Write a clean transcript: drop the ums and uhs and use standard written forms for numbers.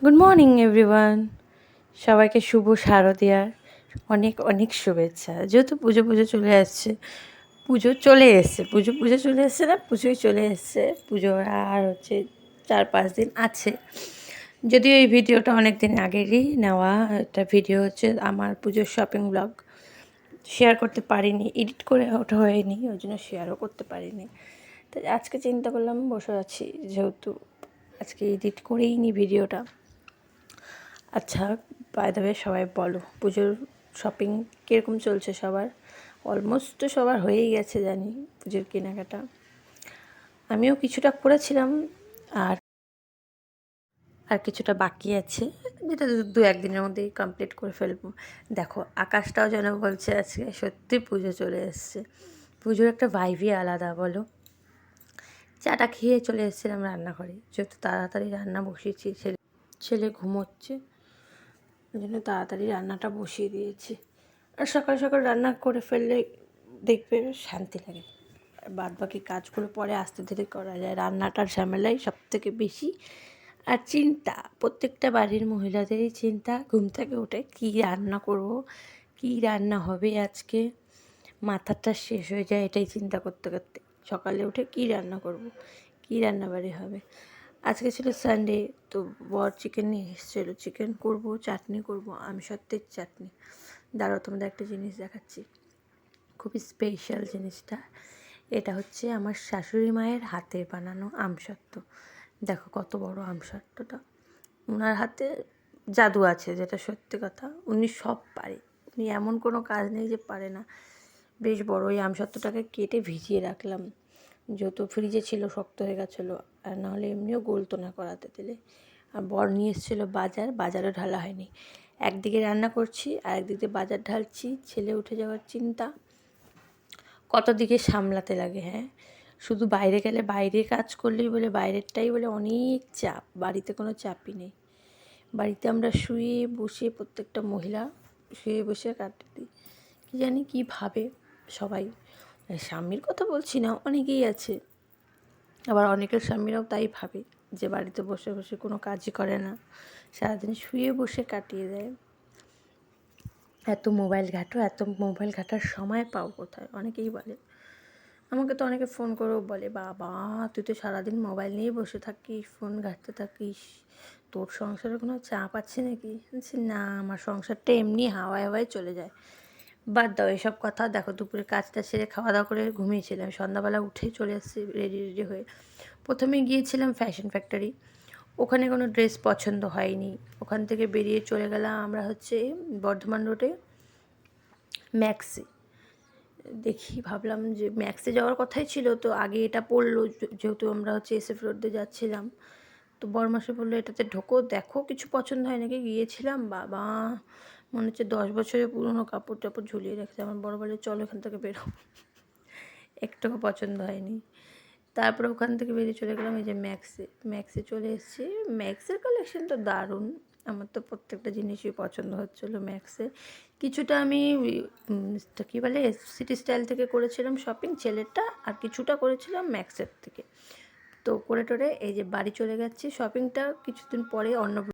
Good morning everyone, সবাইকে শুভ শারদিয়ার অনেক অনেক শুভেচ্ছা। যেহেতু পুজো পুজো চলে আসছে, পুজো চলে এসছে না, পুজোই চলে এসছে। পুজো আর 4-5 দিন আছে। যদিও এই ভিডিওটা অনেক দিন আগেরই নেওয়া একটা ভিডিও, আমার পুজোর শপিং ব্লগ। শেয়ার করতে পারিনি, এডিট করে ওঠা হয়নি, ওই জন্য শেয়ারও করতে পারিনি। তো আজকে চিন্তা করলাম, বসে আছি যেহেতু, আজকে এডিট করেই নি ভিডিওটা। আচ্ছা, বাই দ্য ওয়ে, সবাই বলো পুজোর শপিং কীরকম চলছে সবার? অলমোস্ট তো সবার হয়েই গেছে জানি পুজোর কেনাকাটা। আমিও কিছুটা করেছিলাম, আর আর কিছুটা বাকি আছে, যেটা 2-1 দিনের মধ্যেই কমপ্লিট করে ফেলবো। দেখো, আকাশটাও যেন বলছে আজকে সত্যি পুজো চলে এসছে। পুজোর একটা ভাইবই আলাদা, বলো। চাটা খেয়ে চলে এসেছিলাম রান্নাঘরে, যেহেতু তাড়াতাড়ি রান্না বসিয়েছি, ছেলে ঘুমোচ্ছে, ওই জন্য তাড়াতাড়ি রান্নাটা বসিয়ে দিয়েছি। আর সকাল সকাল রান্না করে ফেললে দেখবে শান্তি লাগে, আর বাদ বাকি কাজগুলো পরে আস্তে ধীরে করা যায়। রান্নাটার ঝামেলাই সব থেকে বেশি, আর চিন্তা, প্রত্যেকটা বাড়ির মহিলাদেরই চিন্তা। ঘুম থেকে উঠে কী রান্না করব, কী রান্না হবে আজকে, মাথাটা শেষ হয়ে যায় এটাই চিন্তা করতে করতে। সকালে উঠে কী রান্না করব, কী রান্নাবাড়ি হবে। আজকে ছিল সানডে, তো বর চিকেন নিয়ে এসেছিলো। চিকেন করব, চাটনি করব, আমসত্ত্বের চাটনি। দাঁড়াও, তোমাদের একটা জিনিস দেখাচ্ছি, খুবই স্পেশাল জিনিসটা। এটা হচ্ছে আমার শাশুড়ি মায়ের হাতের বানানো আমসত্ত্ব। দেখো কত বড় আমসত্ত্বটা। ওনার হাতে জাদু আছে, যেটা সত্যি কথা। উনি সব পারে, উনি এমন কোনো কাজ নেই যে পারে না। বেশ বড় ওই আমসত্ত্বটাকে কেটে ভিজিয়ে রাখলাম, যেহেতু ফ্রিজে ছিল, শক্ত হয়ে গেছিলো, আর নাহলে এমনিও গলতো না কড়াতে দিলে। আর বর নিয়ে এসেছিলো বাজারও ঢালা হয়নি। একদিকে রান্না করছি আর একদিকে বাজার ঢালছি, ছেলে উঠে যাওয়ার চিন্তা, কত দিকে সামলাতে লাগে। হ্যাঁ, শুধু বাইরে গেলে, বাইরে কাজ করলেই বলে বাইরেরটাই বলে অনেক চাপ, বাড়িতে কোনো চাপই নেই। বাড়িতে আমরা শুয়ে বসে, প্রত্যেকটা মহিলা শুয়ে বসে কাটতে দিই। কী জানি কী ভাবে সবাই, স্বামীর কথা বলছি না, অনেকেই আছে, আবার অনেকের স্বামীরাও তাই ভাবে যে বাড়িতে বসে বসে কোনো কাজই করে না, সারাদিন শুয়ে বসে কাটিয়ে দেয়। এত মোবাইল ঘাটার সময় পাও কোথায়, অনেকেই বলে। আমাকে তো অনেকে ফোন করেও বলে, বাবা তুই তো সারাদিন মোবাইল নিয়ে বসে থাকিস, ফোন ঘাঁটতে থাকিস, তোর সংসারে কোনো চাপ আছে নাকি? বলছি না, আমার সংসারটা এমনি হাওয়ায় হাওয়ায় চলে যায়। বাদ দাও এসব কথা। দেখো, দুপুরে কাজটা সেরে খাওয়া দাওয়া করে ঘুমিয়েছিলাম, সন্ধ্যাবেলা উঠেই চলে এসেছি রেডি হয়ে। প্রথমে গিয়েছিলাম ফ্যাশন ফ্যাক্টরি, ওখানে কোনো ড্রেস পছন্দ হয়নি। ওখান থেকে বেরিয়ে চলে গেলাম আমরা বর্ধমান রোডে ম্যাক্সে। দেখি, ভাবলাম যে ম্যাক্সে যাওয়ার কথাই ছিল, তো আগে এটা পড়লো, যেহেতু আমরা এসএফ রোড দিয়ে যাচ্ছিলাম। তো বরমাসে বললো এটাতে ঢোকো, দেখো কিছু পছন্দ হয় নাকি। গিয়েছিলাম, বাবা মনে হচ্ছে 10 বছরের পুরনো কাপড় টাপড় ঝুলিয়ে রেখেছে। আমার বড় বলে চলো এখান থেকে বেরো, একটুকু পছন্দ হয়নি। তারপরে ওখান থেকে বেরিয়ে চলে গেলাম এই যে ম্যাক্সে চলে এসেছি। ম্যাক্সের কালেকশন তো দারুণ, আমার তো প্রত্যেকটা জিনিসই পছন্দ হচ্ছিলো ম্যাক্সে। কিছুটা আমি কী বলে সিটি স্টাইল থেকে করেছিলাম শপিং, ছেলেরটা, আর কিছুটা করেছিলাম ম্যাক্সের থেকে। তো করে টোরে এই যে বাড়ি চলে গেছি। শপিংটা কিছুদিন পরে